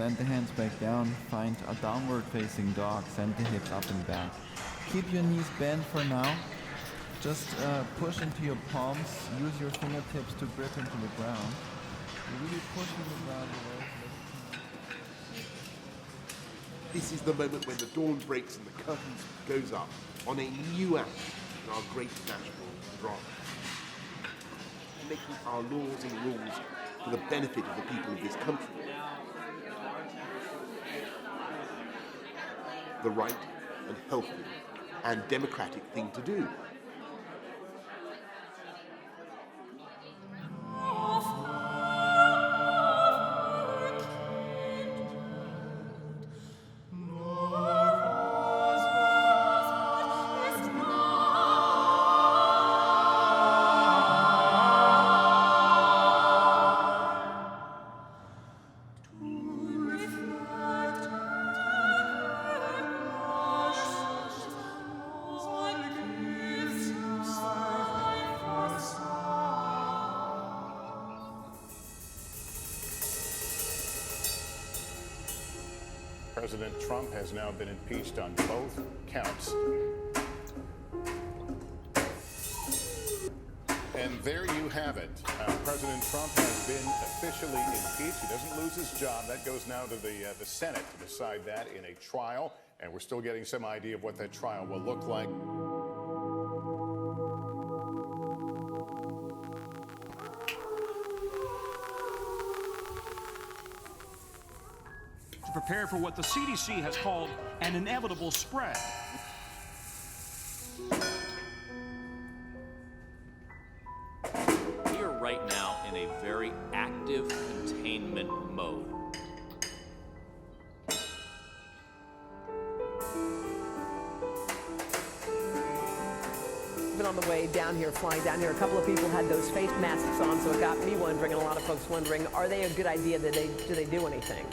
Plant the hands back down. Find a downward facing dog. Send the hips up and back. Keep your knees bent for now. Just push into your palms. Use your fingertips to grip into the ground. You're really pushing the ground away. This is the moment when the dawn breaks and the curtains goes up on a new act in our great national drama. Making our laws and rules for the benefit of the people of this country. The right and healthy and democratic thing to do. President Trump has now been impeached on both counts. And there you have it. President Trump has been officially impeached. He doesn't lose his job. That goes now to the Senate to decide that in a trial. And we're still getting some idea of what that trial will look like. To prepare for what the CDC has called an inevitable spread. We are right now in a very active containment mode. Even on the way down here, flying down here, a couple of people had those face masks on, so it got me wondering, and a lot of folks wondering, are they a good idea? Do they do anything?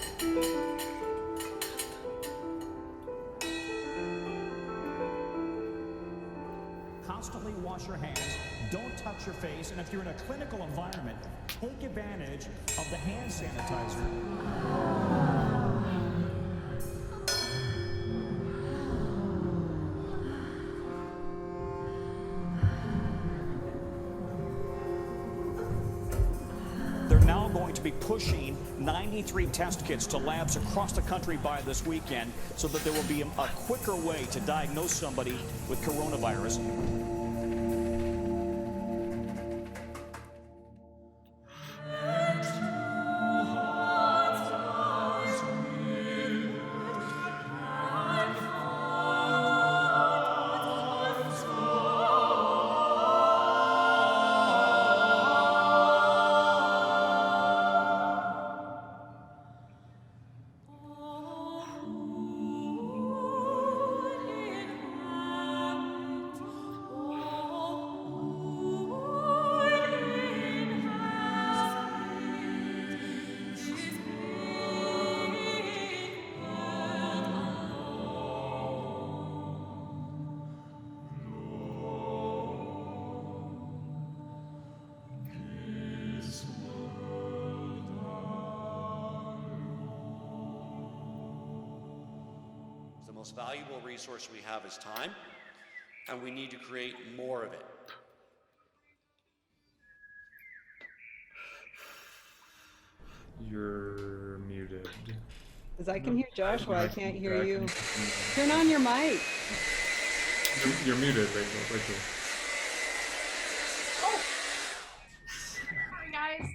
Constantly wash your hands, don't touch your face, and if you're in a clinical environment, take advantage of the hand sanitizer. They're now going to be pushing 93 test kits to labs across the country by this weekend so that there will be a quicker way to diagnose somebody with coronavirus. The most valuable resource we have is time, and we need to create more of it. You're muted. Because I can hear Joshua, I can't hear you. Turn on your mic. You're muted, Rachel. Hi, guys.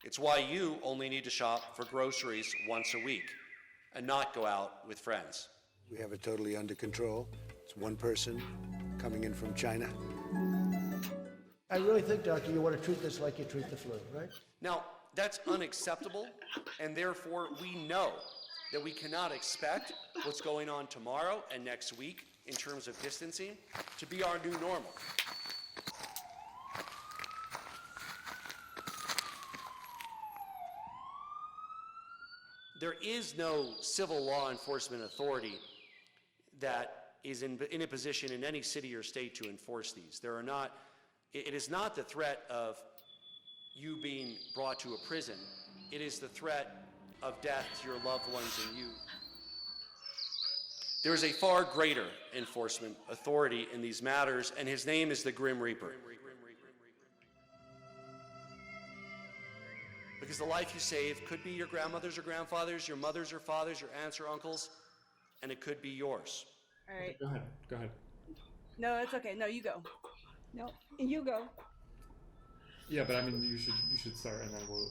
It's why you only need to shop for groceries once a week and not go out with friends. We have it totally under control. It's one person coming in from China. I really think, Doctor, you want to treat this like you treat the flu, right? Now, that's unacceptable, and therefore we know that we cannot expect what's going on tomorrow and next week in terms of distancing to be our new normal. There is no civil law enforcement authority that is in a position in any city or state to enforce these. It is not the threat of you being brought to a prison. It is the threat of death to your loved ones and you. There is a far greater enforcement authority in these matters, and his name is the Grim Reaper. Because the life you save could be your grandmother's or grandfather's, your mother's or father's, your aunts or uncles, and it could be yours. All right. Go ahead. No, it's okay. No, you go. No, you go. Yeah, but I mean, you should start, and then we'll.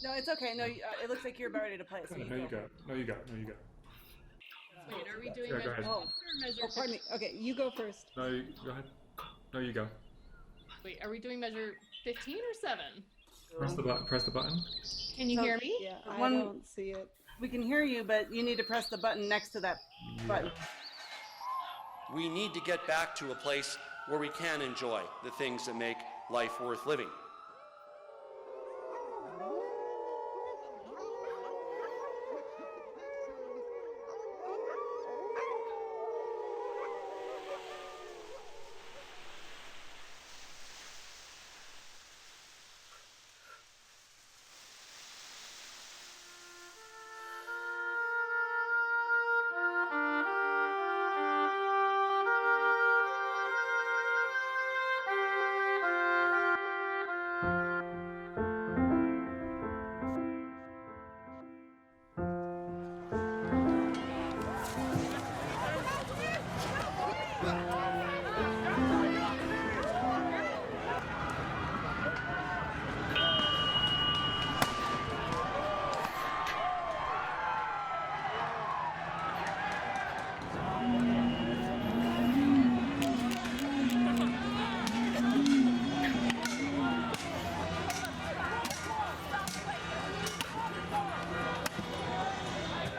No, it's okay. No, it looks like you're about ready to play. So No, you go. Wait, are we doing Yeah, go ahead. measure? pardon me. Okay, you go first. No, go ahead. No, you go. Wait, are we doing measure 15 or 7? Press the button. Can you hear me? Yeah, I don't see it. We can hear you, but you need to press the button next to that button. We need to get back to a place where we can enjoy the things that make life worth living.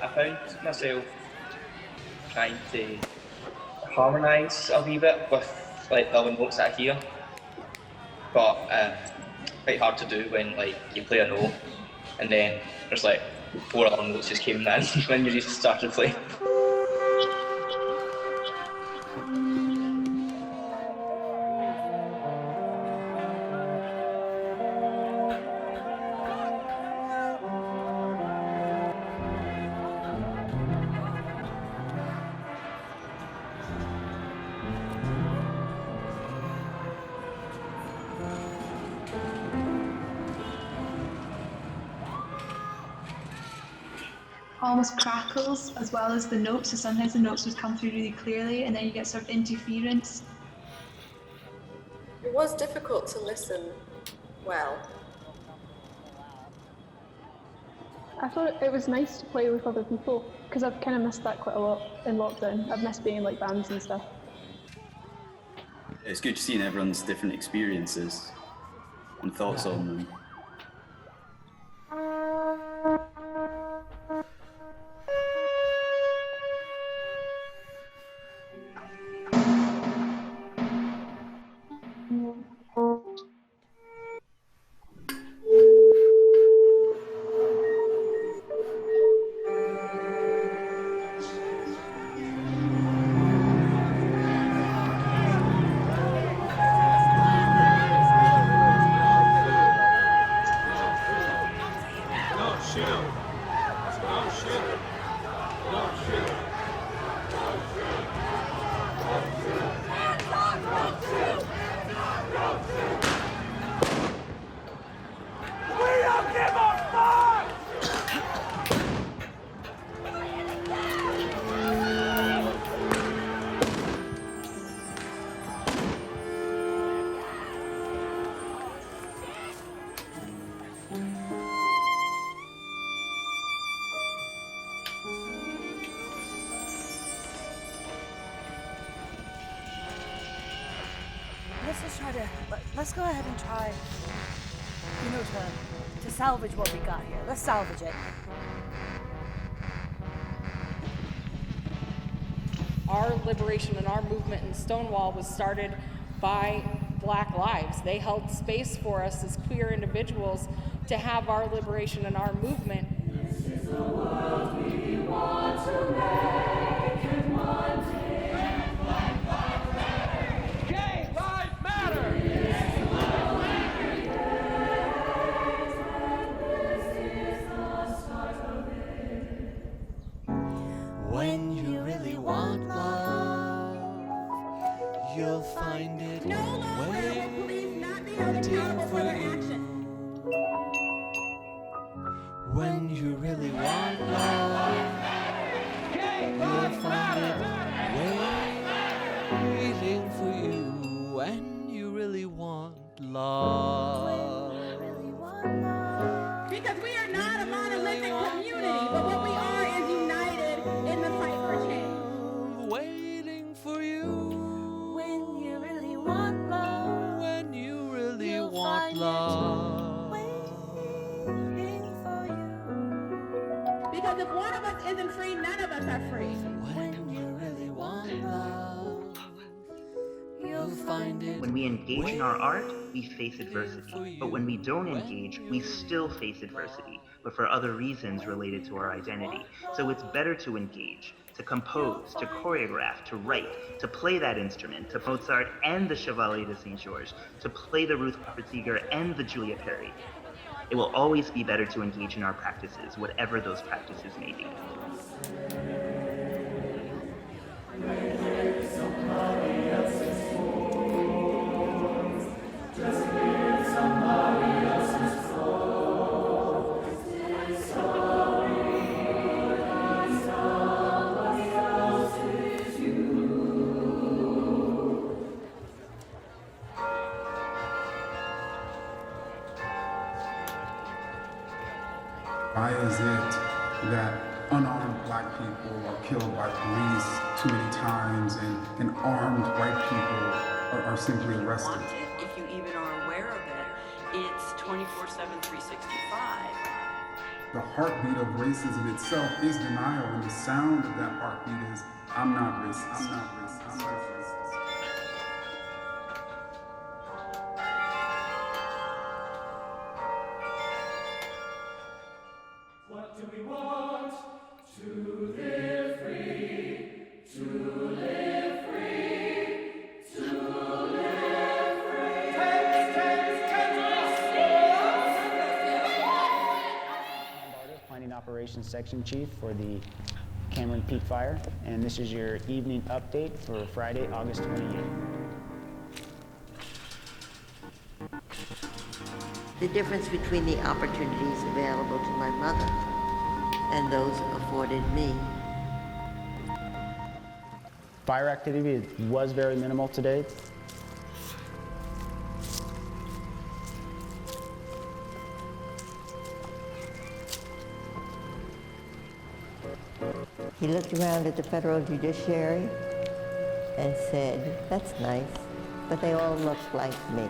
I found myself trying to harmonise a wee bit with like the other notes that I hear, but quite hard to do when like you play a note and then there's like 4 other notes just came in when you just started playing. Almost crackles as well as the notes, so sometimes the notes would come through really clearly and then you get sort of interference. It was difficult to listen well. I thought it was nice to play with other people because I've kind of missed that quite a lot in lockdown. I've missed being in like bands and stuff. It's good seeing everyone's different experiences and thoughts on them. Let's go ahead and try, to salvage what we got here. Let's salvage it. Our liberation and our movement in Stonewall was started by Black lives. They held space for us as queer individuals to have our liberation and our movement. This is the world we want to make, and one day. Gay lives matter! This is the find it No longer will police not be held accountable for their actions. when you really want love. You'll find it waiting for you when you really want love. Because we are not a monolithic community, but what we are is united in the fight for change. Waiting for you When you really want love. when you really You'll want find it love. waiting for you. Because if one of us isn't free, none of us are free. When you really want love, you'll find it. When we engage in our art, we face adversity. But when we don't engage, we still face adversity, but for other reasons related to our identity. So it's better to engage, to compose, to choreograph, to write, to play that instrument, to Mozart and the Chevalier de Saint Georges, to play the Ruth Seeger and the Julia Perry. It will always be better to engage in our practices, whatever those practices may be. Why is it that unarmed black people are killed by police too many times and armed white people are simply arrested? If you even are aware of it, it's 24/7, 365. The heartbeat of racism itself is denial, and the sound of that heartbeat is, I'm not racist, I'm not racist, I'm not racist. What do we want? To live free, to live free, to live free. Planning Operations Section Chief for the Cameron Peak Fire, and this is your evening update for Friday, August 28th. The difference between the opportunities available to my mother and those afforded me. Fire activity was very minimal today. He looked around at the federal judiciary and said, that's nice, but they all look like me.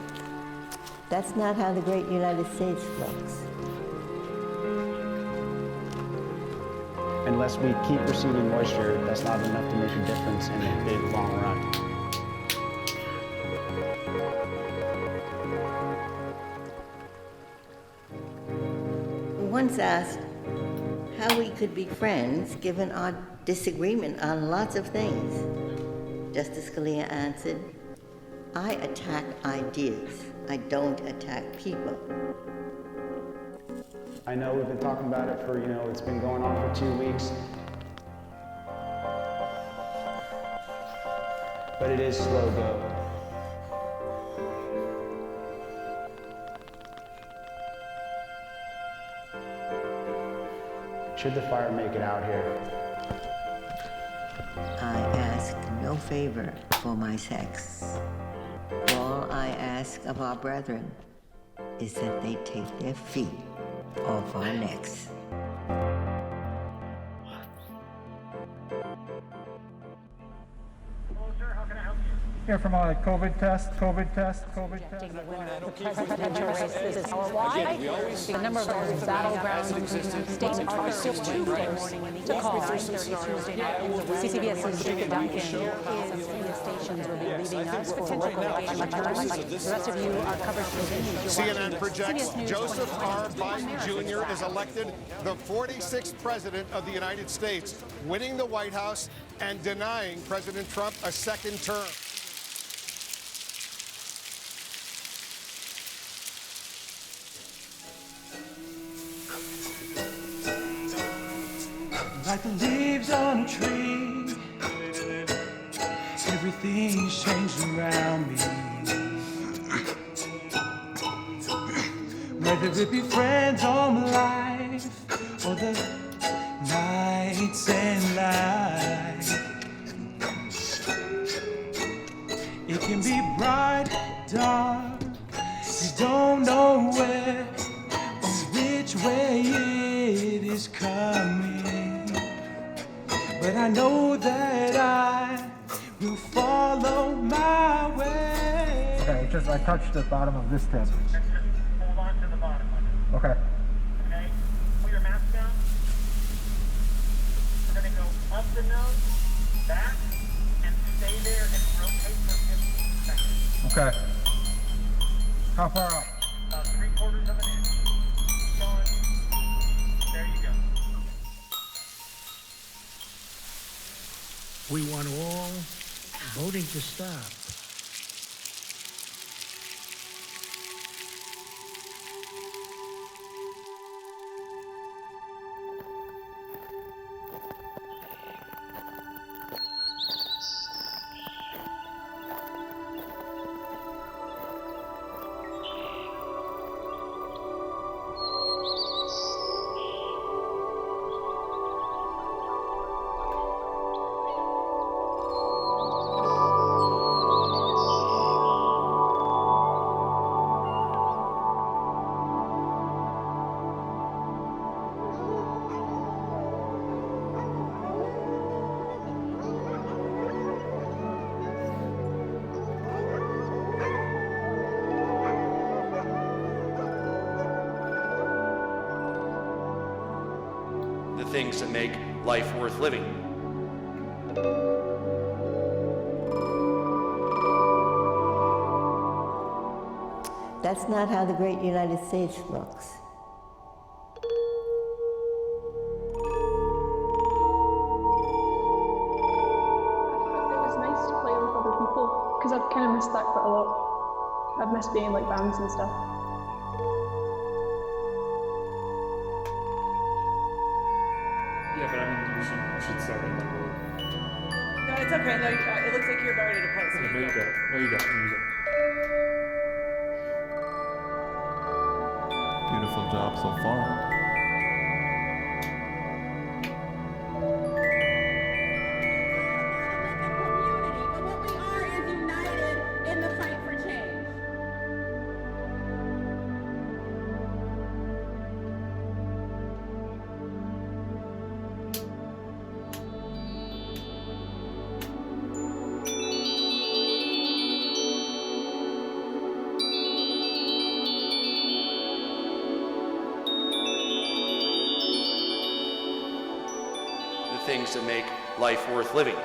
That's not how the great United States looks. Unless we keep receiving moisture, that's not enough to make a difference in the big long run. Once asked how we could be friends given our disagreement on lots of things, Justice Scalia answered, I attack ideas. I don't attack people. I know we've been talking about it for, it's been going on for 2 weeks. But it is slow go. Should the fire make it out here? I ask no favor for my sex. All I ask of our brethren is that they take their feet off our necks. Here from a COVID test. The presidential race this is why the number of battleground states are still Tuesday morning in the call 9:30 Tuesday night. CBS's Jacob Duncan stations will be leaving us for potential election returns. The rest of you, our coverage continues. CNN projects Joseph R. Biden Jr. is elected the 46th president of the United States, winning the White House and denying President Trump a second term. Like the leaves on a tree, everything's changing. arms around me. Whether it be friends all my life, or the nights and life. It can be bright, dark, you don't know where or which way it is coming. But I know that I will follow my way. Okay, just I touched the bottom of this tab. Hold on to the bottom one. Okay. Okay, pull your mask down. We're gonna go up the nose, back, and stay there and rotate for 15 seconds. Okay. How far up? About 3/4 of an inch. Keep going. There you go. We want all voting to stop. The things that make life worth living. That's not how the great United States looks. It was nice to play with other people, because I've kind of missed that quite a lot. I've missed being like bands and stuff. Yeah, but I mean, you should start and then we'll... No, it's okay. No, it looks like you're about ready to play. So Okay, there you go. There you go. There you go. Beautiful job so far. In the fight for change. The things that make life worth living.